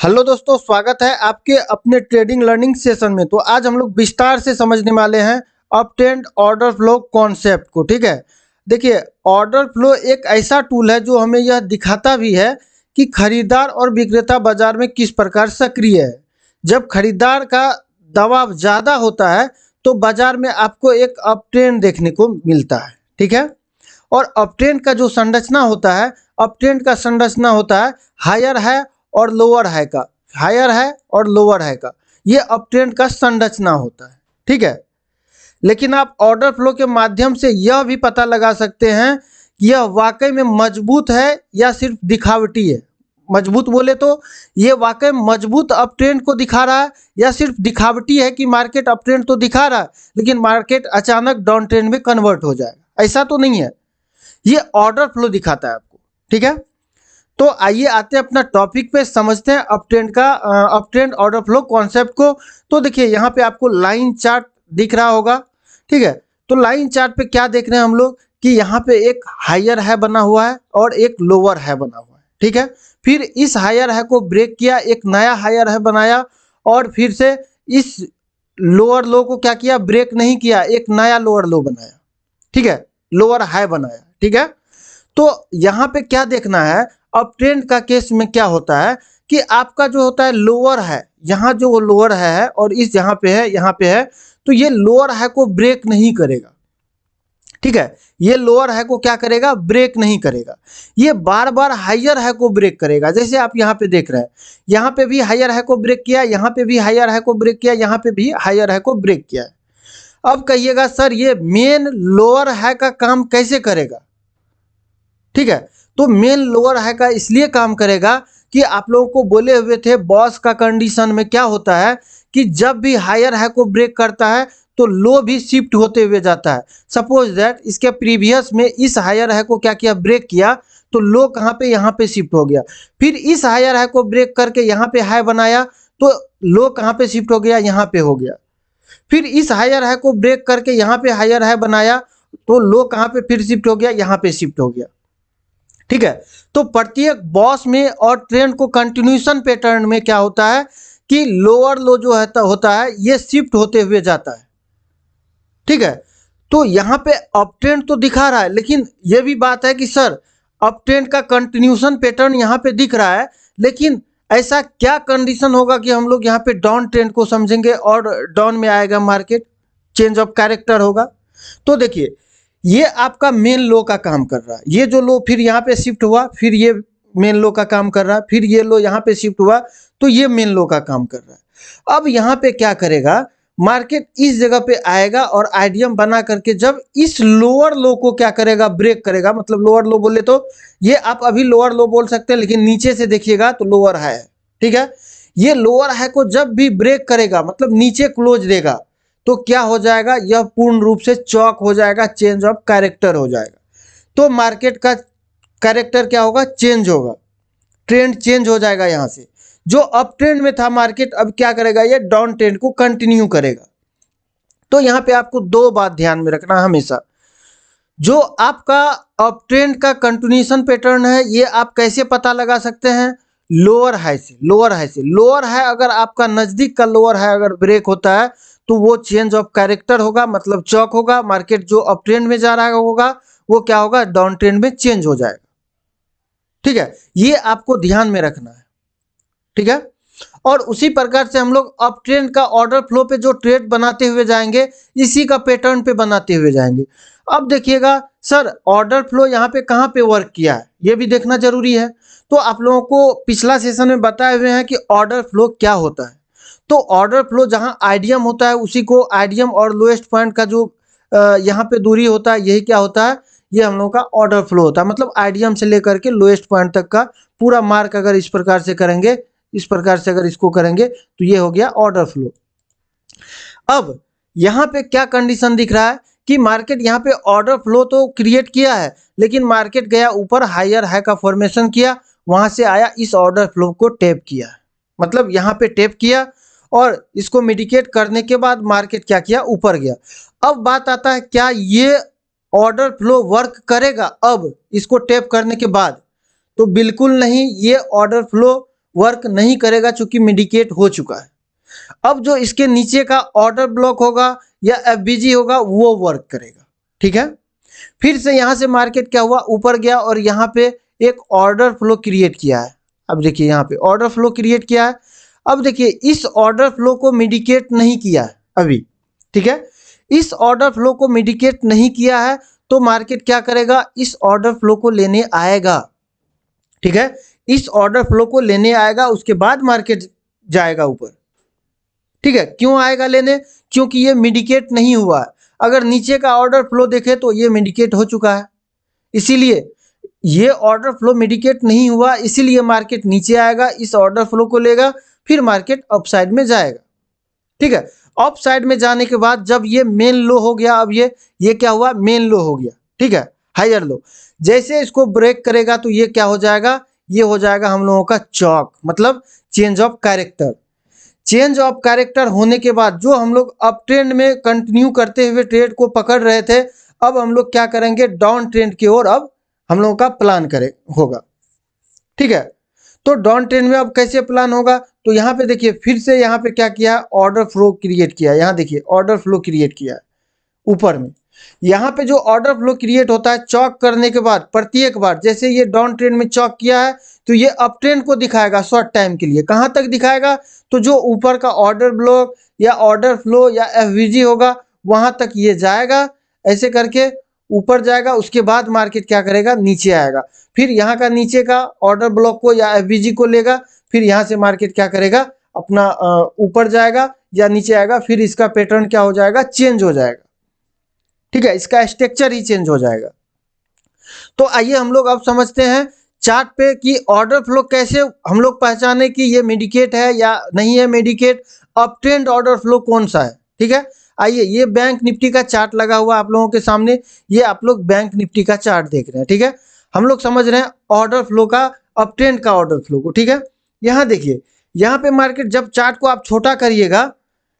Hello दोस्तों, स्वागत है आपके अपने ट्रेडिंग लर्निंग सेशन में। तो आज हम लोग विस्तार से समझने वाले हैं up trend order flow concept को। ठीक है, देखिए ऑर्डर फ्लो एक ऐसा टूल है जो हमें यह दिखाता भी है कि खरीदार और विक्रेता बाजार में किस प्रकार सक्रिय है। जब खरीदार का दबाव ज़्यादा होता है तो बाजार में आपको एक अप ट्रेंड देखने को मिलता है। ठीक है, और अप ट्रेंड का जो संरचना होता है, अप ट्रेंड का संरचना होता है हायर है और लोअर हाई का, हायर है और लोअर हाई का, ये अप ट्रेंड का संरचना होता है। ठीक है, लेकिन आप ऑर्डर फ्लो के माध्यम से यह भी पता लगा सकते हैं कि यह वाकई में मजबूत है या सिर्फ दिखावटी है। मजबूत बोले तो ये वाकई मजबूत अप ट्रेंड को दिखा रहा है या सिर्फ दिखावटी है कि मार्केट अप ट्रेंड तो दिखा रहा है लेकिन मार्केट अचानक डाउन ट्रेंड में कन्वर्ट हो जाएगा, ऐसा तो नहीं है। ये ऑर्डर फ्लो दिखाता है आपको। ठीक है, तो आइए आते हैं अपना टॉपिक पे, समझते हैं up trend order flow concept को। तो देखिए यहाँ पे आपको लाइन चार्ट दिख रहा होगा। ठीक है, तो लाइन चार्ट पे क्या देख रहे हैं हम लोग कि यहाँ पे एक हायर है बना हुआ है और एक लोअर है बना हुआ है। ठीक है, फिर इस हायर है को ब्रेक किया, एक नया हायर है बनाया और फिर से इस लोअर लो को क्या किया, ब्रेक नहीं किया, एक नया लोअर लो बनाया। ठीक है, लोअर हाई बनाया। ठीक है, तो यहाँ पे क्या देखना है, अप ट्रेंड का केस में क्या होता है कि आपका जो होता है लोअर है, यहाँ जो लोअर है और इस यहाँ पे है, यहाँ पे है, तो ये लोअर है को ब्रेक नहीं करेगा। ठीक है, ये लोअर है को क्या करेगा, ब्रेक नहीं करेगा। ये बार बार हायर है को ब्रेक करेगा। जैसे आप यहाँ पे देख रहे हैं, यहाँ पे भी हायर है को ब्रेक किया, यहाँ पे भी हायर है को ब्रेक किया, यहाँ पे भी हायर है को ब्रेक किया है। अब कहिएगा सर ये मेन लोअर है का काम कैसे करेगा। ठीक है, तो मेन लोअर हाई का इसलिए काम करेगा कि आप लोगों को बोले हुए थे बॉस का कंडीशन में क्या होता है कि जब भी हायर हाई को ब्रेक करता है तो लो भी शिफ्ट होते हुए जाता है। सपोज दैट इसके प्रीवियस में इस हायर हाई को क्या किया, ब्रेक किया, तो लो कहाँ पे, यहाँ पे शिफ्ट हो गया। फिर इस हायर हाई को ब्रेक करके यहाँ पे हाई बनाया तो लो कहाँ पे शिफ्ट हो गया, यहाँ पे हो गया। फिर इस हायर हाई को ब्रेक करके यहाँ पे हायर हाई बनाया तो लो कहाँ पे फिर शिफ्ट हो गया, यहाँ पे शिफ्ट हो गया। ठीक है, तो प्रत्येक बॉस में और ट्रेंड को कंटिन्यूशन पैटर्न में क्या होता है कि लोअर लो जो होता है ये शिफ्ट होते हुए जाता है। ठीक है, तो यहाँ पे अप ट्रेंड तो दिखा रहा है लेकिन ये भी बात है कि सर अप ट्रेंड का कंटिन्यूशन पैटर्न यहाँ पे दिख रहा है, लेकिन ऐसा क्या कंडीशन होगा कि हम लोग यहाँ पे डाउन ट्रेंड को समझेंगे और डाउन में आएगा मार्केट, चेंज ऑफ कैरेक्टर होगा। तो देखिए ये आपका मेन लो का काम कर रहा है, ये जो लो फिर यहाँ पे शिफ्ट हुआ, फिर ये मेन लो का काम कर रहा है, फिर ये लो यहाँ पे शिफ्ट हुआ तो ये मेन लो का काम कर रहा है। अब यहाँ पे क्या करेगा, मार्केट इस जगह पे आएगा और आइडियम बना करके जब इस लोअर लो को क्या करेगा, ब्रेक करेगा। मतलब लोअर लो बोले तो ये आप अभी लोअर लो बोल सकते हैं लेकिन नीचे से देखिएगा तो लोअर हाई है। ठीक है, ये लोअर हाई को जब भी ब्रेक करेगा मतलब नीचे क्लोज देगा तो क्या हो जाएगा, यह पूर्ण रूप से चौक हो जाएगा, चेंज ऑफ कैरेक्टर हो जाएगा। तो मार्केट का कैरेक्टर क्या होगा, चेंज होगा, ट्रेंड चेंज हो जाएगा। यहाँ से जो अप ट्रेंड में था मार्केट अब क्या करेगा, ये डाउन ट्रेंड को कंटिन्यू करेगा। तो यहाँ पे आपको दो बात ध्यान में रखना हमेशा, जो आपका अप ट्रेंड का कंटिन्यूशन पैटर्न है ये आप कैसे पता लगा सकते हैं, लोअर हाई से। लोअर हाई से, लोअर हाई अगर आपका नज़दीक का लोअर हाई अगर ब्रेक होता है तो वो चेंज ऑफ कैरेक्टर होगा, मतलब चौक होगा। मार्केट जो अप ट्रेंड में जा रहा होगा वो क्या होगा, डाउन ट्रेंड में चेंज हो जाएगा। ठीक है, ये आपको ध्यान में रखना है। ठीक है, और उसी प्रकार से हम लोग अप ट्रेंड का ऑर्डर फ्लो पे जो ट्रेड बनाते हुए जाएंगे इसी का पैटर्न पे बनाते हुए जाएंगे। अब देखिएगा सर ऑर्डर फ्लो यहाँ पे कहाँ पे वर्क किया है ये भी देखना जरूरी है। तो आप लोगों को पिछला सेशन में बताए हुए हैं कि ऑर्डर फ्लो क्या होता है। तो ऑर्डर फ्लो जहां आइडियम होता है उसी को आइडियम और लोएस्ट पॉइंट का जो यहाँ पे दूरी होता है यही क्या होता है, ये हम लोगों का ऑर्डर फ्लो होता है। मतलब आइडियम से लेकर के लोएस्ट पॉइंट तक का पूरा मार्क अगर इस प्रकार से करेंगे, इस प्रकार से अगर इसको करेंगे तो ये हो गया ऑर्डर फ्लो। अब यहाँ पे क्या कंडीशन दिख रहा है कि मार्केट यहाँ पे ऑर्डर फ्लो तो क्रिएट किया है लेकिन मार्केट गया ऊपर, हायर हाई का फॉर्मेशन किया, वहां से आया इस ऑर्डर फ्लो को टैप किया, मतलब यहाँ पे टैप किया और इसको मिटिगेट करने के बाद मार्केट क्या किया, ऊपर गया। अब बात आता है क्या ये ऑर्डर फ्लो वर्क करेगा अब इसको टैप करने के बाद, तो बिल्कुल नहीं, ये ऑर्डर फ्लो वर्क नहीं करेगा चूंकि मिडिकेट हो चुका है। अब जो इसके नीचे का ऑर्डर ब्लॉक होगा या एफबीजी होगा वो वर्क करेगा। ठीक है, फिर से यहाँ से मार्केट क्या हुआ, ऊपर गया और यहाँ पे एक ऑर्डर फ्लो क्रिएट किया है। अब देखिए यहाँ पे ऑर्डर फ्लो क्रिएट किया है। अब देखिए इस ऑर्डर फ्लो को मिडिकेट नहीं किया है अभी। ठीक है, इस ऑर्डर फ्लो को मिडिकेट नहीं किया है तो मार्केट क्या करेगा, इस ऑर्डर फ्लो को लेने आएगा। ठीक है, इस ऑर्डर फ्लो को लेने आएगा, उसके बाद मार्केट जाएगा ऊपर। ठीक है, क्यों आएगा लेने, क्योंकि ये मिडिकेट नहीं हुआ है। अगर नीचे का ऑर्डर फ्लो देखे तो ये मिडिकेट हो चुका है, इसीलिए ये ऑर्डर फ्लो मिडिकेट नहीं हुआ, इसीलिए मार्केट नीचे आएगा, इस ऑर्डर फ्लो को लेगा, फिर मार्केट अपसाइड में जाएगा। ठीक है, अप साइड में जाने के बाद जब ये मेन लो हो गया, अब ये क्या हुआ, मेन लो हो गया। ठीक है, हायर लो, जैसे इसको ब्रेक करेगा तो ये क्या हो जाएगा, ये हो जाएगा हम लोगों का चौक, मतलब change of character. Change of character होने के बाद जो हम लोग अप ट्रेंड में कंटिन्यू करते हुए ट्रेड को पकड़ रहे थे, अब हम लोग क्या करेंगे, डाउन ट्रेंड की ओर अब हम लोगों का प्लान करे होगा। ठीक है, तो डाउन ट्रेंड में अब कैसे प्लान होगा, तो यहाँ पे देखिए फिर से यहाँ पे क्या किया, ऑर्डर फ्लो क्रिएट किया। यहाँ देखिए ऑर्डर फ्लो क्रिएट किया है ऊपर में। यहाँ पे जो ऑर्डर फ्लो क्रिएट होता है चौक करने के बाद, प्रत्येक बार जैसे ये डाउन ट्रेंड में चौक किया है तो ये अप ट्रेंड को दिखाएगा शॉर्ट टाइम के लिए। कहाँ तक दिखाएगा, तो जो ऊपर का ऑर्डर ब्लॉक या ऑर्डर फ्लो या एफवीजी होगा वहाँ तक ये जाएगा, ऐसे करके ऊपर जाएगा। उसके बाद मार्केट क्या करेगा, नीचे आएगा, फिर यहाँ का नीचे का ऑर्डर ब्लॉक को या एफवीजी को लेगा, फिर यहाँ से मार्केट क्या करेगा, अपना ऊपर जाएगा या नीचे आएगा, फिर इसका पैटर्न क्या हो जाएगा, चेंज हो जाएगा। ठीक है, इसका स्ट्रक्चर ही चेंज हो जाएगा। तो आइए हम लोग अब समझते हैं चार्ट पे कि ऑर्डर फ्लो कैसे हम लोग पहचाने कि ये मिडिकेट है या नहीं है midwicket, up trend order flow कौन सा है। ठीक है, आइए ये बैंक निफ्टी का चार्ट लगा हुआ आप लोगों के सामने, ये आप लोग बैंक निफ्टी का चार्ट देख रहे हैं। ठीक है, हम लोग समझ रहे हैं ऑर्डर फ्लो का, अप ट्रेंड का ऑर्डर फ्लो को। ठीक है, यहाँ देखिए, यहाँ पे मार्केट जब चार्ट को आप छोटा करिएगा,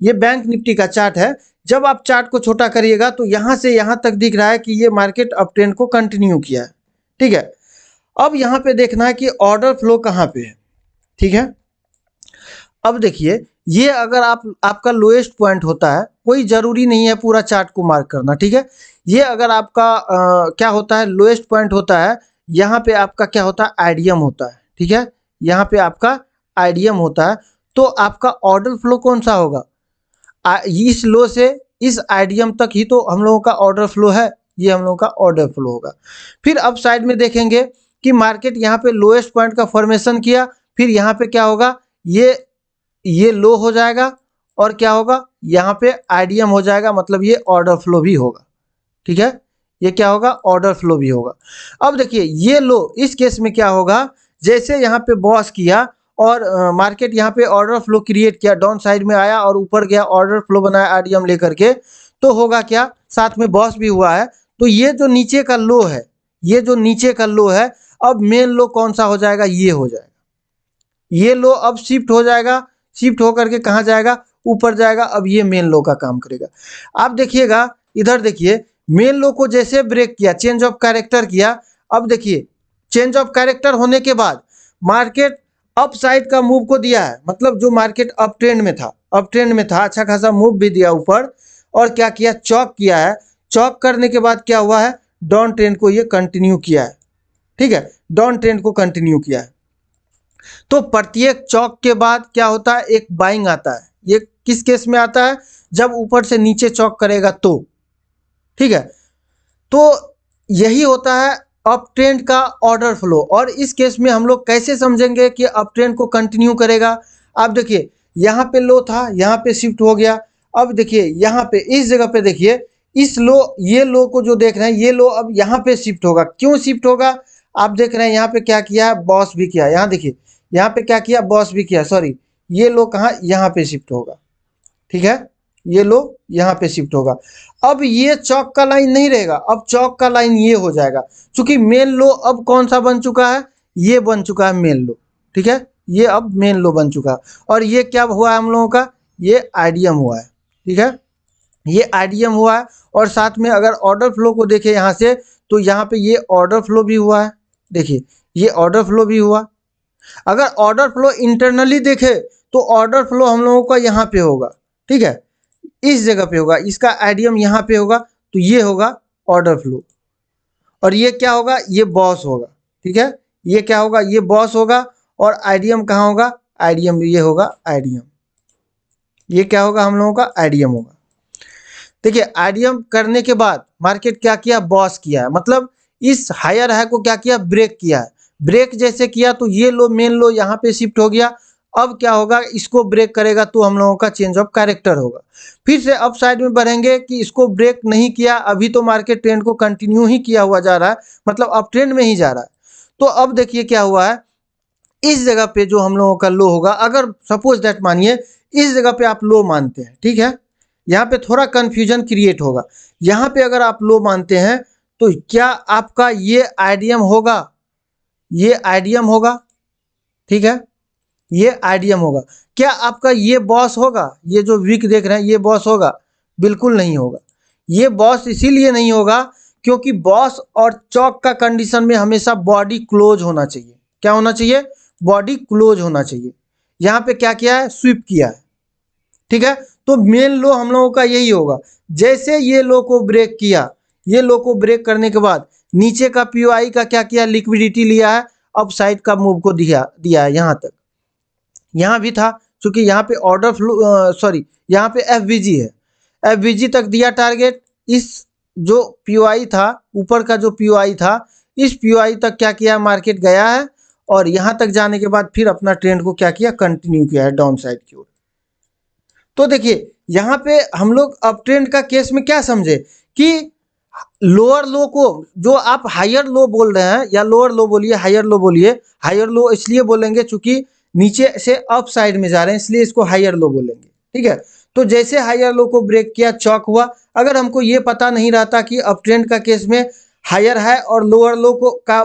ये बैंक निफ्टी का चार्ट है, जब आप चार्ट को छोटा करिएगा तो यहाँ से यहाँ तक दिख रहा है कि ये मार्केट अप ट्रेंड को कंटिन्यू किया है। ठीक है, अब यहाँ पे देखना है कि ऑर्डर फ्लो कहाँ पे है। ठीक है, अब देखिए ये अगर आपका लोएस्ट पॉइंट होता है, कोई ज़रूरी नहीं है पूरा चार्ट को मार्क करना। ठीक है, ये अगर आपका क्या होता है, लोएस्ट पॉइंट होता है, यहाँ पे आपका क्या होता है, आईडीएम होता है। ठीक है, यहाँ पे आपका आईडीएम होता है, तो आपका ऑर्डर फ्लो कौन सा होगा, इस लो से इस आईडीएम तक ही तो हम लोगों का ऑर्डर फ्लो है, ये हम लोगों का ऑर्डर फ्लो होगा। फिर अप साइड में देखेंगे कि मार्केट यहाँ पे लोएस्ट पॉइंट का फॉर्मेशन किया, फिर यहाँ पे क्या होगा, ये लो हो जाएगा और क्या होगा, यहाँ पे आईडीएम हो जाएगा, मतलब ये ऑर्डर फ्लो भी होगा। ठीक है, ये क्या होगा, ऑर्डर फ्लो भी होगा। अब देखिए ये लो, इस केस में क्या होगा, जैसे यहाँ पे बॉस किया और मार्केट यहाँ पे ऑर्डर फ्लो क्रिएट किया, डाउन साइड में आया और ऊपर गया, ऑर्डर फ्लो बनाया आईडीएम लेकर के, तो होगा क्या, साथ में बॉस भी हुआ है, तो ये जो नीचे का लो है, ये जो नीचे का लो है, अब मेन लो कौन सा हो जाएगा, ये हो जाएगा। ये लो अब शिफ्ट हो जाएगा, शिफ्ट होकर के कहाँ जाएगा, ऊपर जाएगा। अब ये मेन लो का काम करेगा। आप देखिएगा इधर, देखिए मेन लो को जैसे ब्रेक किया, चेंज ऑफ कैरेक्टर किया, अब देखिए चेंज ऑफ कैरेक्टर होने के बाद मार्केट अप साइड का मूव को दिया है, मतलब जो मार्केट अप ट्रेंड में था, अप ट्रेंड में था, अच्छा खासा मूव भी दिया ऊपर, और क्या किया, चौक किया है। चौक करने के बाद क्या हुआ है, डाउन ट्रेंड को ये कंटिन्यू किया है। ठीक है, डाउन ट्रेंड को कंटिन्यू किया है। तो प्रत्येक चौक के बाद क्या होता है, एक बाइंग आता है। ये किस केस में आता है, जब ऊपर से नीचे चौक करेगा तो। ठीक है, तो यही होता है अप ट्रेंड का ऑर्डर फ्लो। और इस केस में हम लोग कैसे समझेंगे कि अप ट्रेंड को कंटिन्यू करेगा। आप देखिए यहाँ पे लो था, यहाँ पे शिफ्ट हो गया। अब देखिए यहाँ पे इस जगह पे देखिए, इस लो, ये लो को जो देख रहे हैं, ये लो अब यहाँ पे शिफ्ट होगा। क्यों शिफ्ट होगा, आप देख रहे हैं यहाँ पे क्या किया है, बॉस भी किया। यहाँ देखिए यहाँ पे क्या किया, बॉस भी किया, सॉरी, ये लो कहाँ, यहाँ पे शिफ्ट होगा। ठीक है, ये लो यहाँ पे शिफ्ट होगा। अब ये चौक का लाइन नहीं रहेगा, अब चौक का लाइन ये हो जाएगा, क्योंकि मेन लो अब कौन सा बन चुका है, ये बन चुका है मेन लो। ठीक है, ये अब मेन लो बन चुका है। और ये क्या हुआ है हम लोगों का, ये आईडीएम हुआ है। ठीक है, ये आईडीएम हुआ है। और साथ में अगर ऑर्डर फ्लो को देखें यहाँ से, तो यहाँ पे ये ऑर्डर फ्लो भी हुआ है। देखिए ये ऑर्डर फ्लो भी हुआ। अगर ऑर्डर फ्लो इंटरनली देखे तो ऑर्डर फ्लो हम लोगों का यहाँ पे होगा, ठीक है, इस जगह पे होगा, इसका आईडीएम यहाँ पे होगा, तो ये होगा ऑर्डर फ्लो। और ये क्या होगा, ये बॉस होगा, ठीक है, ये क्या होगा, ये बॉस होगा। और आईडीएम कहाँ होगा, आईडीएम ये होगा आईडीएम, ये क्या होगा, हम लोगों का आईडीएम होगा। देखिए आईडीएम करने के बाद मार्केट क्या किया, बॉस किया है, मतलब इस हायर हाई को क्या किया, ब्रेक किया है। ब्रेक जैसे किया तो ये लो, मेन लो यहाँ पे शिफ्ट हो गया। अब क्या होगा, इसको ब्रेक करेगा तो हम लोगों का चेंज ऑफ कैरेक्टर होगा। फिर से अप साइड में बढ़ेंगे कि इसको ब्रेक नहीं किया, अभी तो मार्केट ट्रेंड को कंटिन्यू ही किया हुआ जा रहा है, मतलब अप ट्रेंड में ही जा रहा है। तो अब देखिए क्या हुआ है, इस जगह पे जो हम लोगों का लो होगा, अगर सपोज दैट मानिए इस जगह पे आप लो मानते हैं, ठीक है, यहाँ पे थोड़ा कंफ्यूजन क्रिएट होगा। यहाँ पे अगर आप लो मानते हैं तो क्या आपका ये आईडीएम होगा, ये आईडीएम होगा, ठीक है, ये आईडीएम होगा। क्या आपका ये बॉस होगा, ये जो वीक देख रहे हैं ये बॉस होगा, बिल्कुल नहीं होगा। ये बॉस इसीलिए नहीं होगा क्योंकि बॉस और चौक का कंडीशन में हमेशा बॉडी क्लोज होना चाहिए। क्या होना चाहिए, बॉडी क्लोज होना चाहिए। यहाँ पे क्या किया है, स्वीप किया है, ठीक है। तो मेन लो हम लोगों का यही होगा। जैसे ये लो को ब्रेक किया, ये लो को ब्रेक करने के बाद नीचे का पीओआई का क्या किया, लिक्विडिटी लिया है, अप साइड का मूव को दिया है यहाँ तक। यहाँ भी था क्योंकि यहाँ पे ऑर्डर फ्लो सॉरी यहाँ पे एफवीजी है, एफवीजी तक दिया टारगेट। इस जो पीओआई था, ऊपर का जो पीओआई था, इस पीओआई तक क्या किया, मार्केट गया है और यहाँ तक जाने के बाद फिर अपना ट्रेंड को क्या किया, कंटिन्यू किया है डाउन साइड की ओर। तो देखिए यहाँ पे हम लोग अप ट्रेंड का केस में क्या समझे कि लोअर लो को, जो आप हायर लो बोल रहे हैं या लोअर लो बोलिए, हायर लो बोलिए, हायर लो इसलिए बोलेंगे चूंकि नीचे से अप साइड में जा रहे हैं इसलिए इसको हायर लो बोलेंगे, ठीक है। तो जैसे हायर लो को ब्रेक किया, चौक हुआ। अगर हमको ये पता नहीं रहता कि अप ट्रेंड का केस में हायर है और लोअर लो को का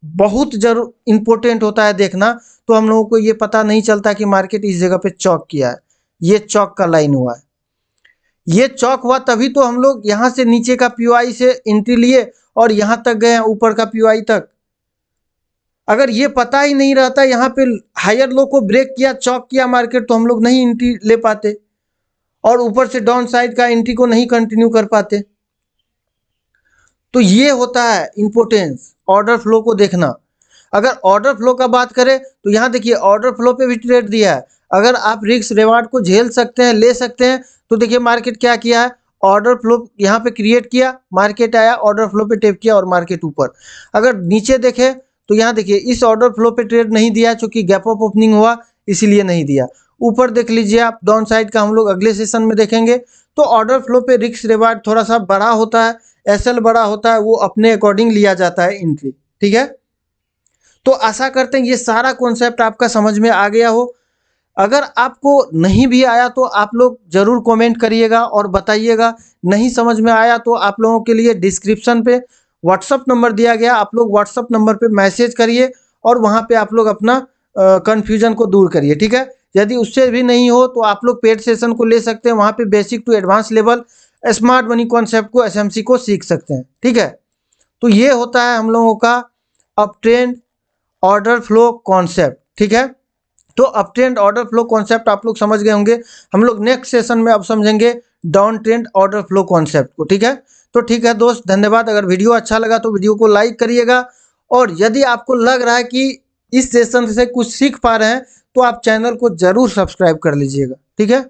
बहुत जरूर इंपॉर्टेंट होता है देखना, तो हम लोगों को ये पता नहीं चलता कि मार्केट इस जगह पे चौक किया है, ये चौक का लाइन हुआ है। ये चौक हुआ तभी तो हम लोग यहाँ से नीचे का पीओआई से एंट्री लिए और यहाँ तक गए हैं, ऊपर का पीओआई तक। अगर ये पता ही नहीं रहता यहाँ पे हायर लो को ब्रेक किया, चौक किया मार्केट, तो हम लोग नहीं एंट्री ले पाते और ऊपर से डाउन साइड का एंट्री को नहीं कंटिन्यू कर पाते। तो ये होता है इंपॉर्टेंस ऑर्डर फ्लो को देखना। अगर ऑर्डर फ्लो का बात करें तो यहाँ देखिए ऑर्डर फ्लो पे भी ट्रेड दिया है। अगर आप रिस्क रिवार्ड को झेल सकते हैं, ले सकते हैं, तो देखिए मार्केट क्या किया है, ऑर्डर फ्लो यहाँ पे क्रिएट किया, मार्केट आया, ऑर्डर फ्लो पे टेप किया और मार्केट ऊपर। अगर नीचे देखें तो यहाँ देखिए इस ऑर्डर फ्लो पे ट्रेड नहीं दिया चूंकि गैप अप ओपनिंग हुआ इसीलिए नहीं दिया। ऊपर देख लीजिए आप, डाउन साइड का हम लोग अगले सेशन में देखेंगे। तो ऑर्डर फ्लो पे रिस्क रिवार्ड थोड़ा सा बड़ा होता है, एसएल बड़ा होता है, वो अपने अकॉर्डिंग लिया जाता है एंट्री, ठीक है। तो आशा करते हैं ये सारा कॉन्सेप्ट आपका समझ में आ गया हो। अगर आपको नहीं भी आया तो आप लोग ज़रूर कमेंट करिएगा और बताइएगा। नहीं समझ में आया तो आप लोगों के लिए डिस्क्रिप्शन पे व्हाट्सअप नंबर दिया गया, आप लोग व्हाट्सअप नंबर पे मैसेज करिए और वहाँ पे आप लोग अपना कन्फ्यूजन को दूर करिए, ठीक है। यदि उससे भी नहीं हो तो आप लोग पेड सेशन को ले सकते हैं, वहाँ पे basic to advance level smart money concept को, एसएमसी को सीख सकते हैं, ठीक है। तो ये होता है हम लोगों का up trend order flow concept, ठीक है। तो up trend order flow concept आप लोग समझ गए होंगे। हम लोग नेक्स्ट सेशन में अब समझेंगे down trend order flow concept को, ठीक है। तो ठीक है दोस्त, धन्यवाद। अगर वीडियो अच्छा लगा तो वीडियो को लाइक करिएगा और यदि आपको लग रहा है कि इस सेशन से कुछ सीख पा रहे हैं तो आप चैनल को जरूर सब्सक्राइब कर लीजिएगा, ठीक है।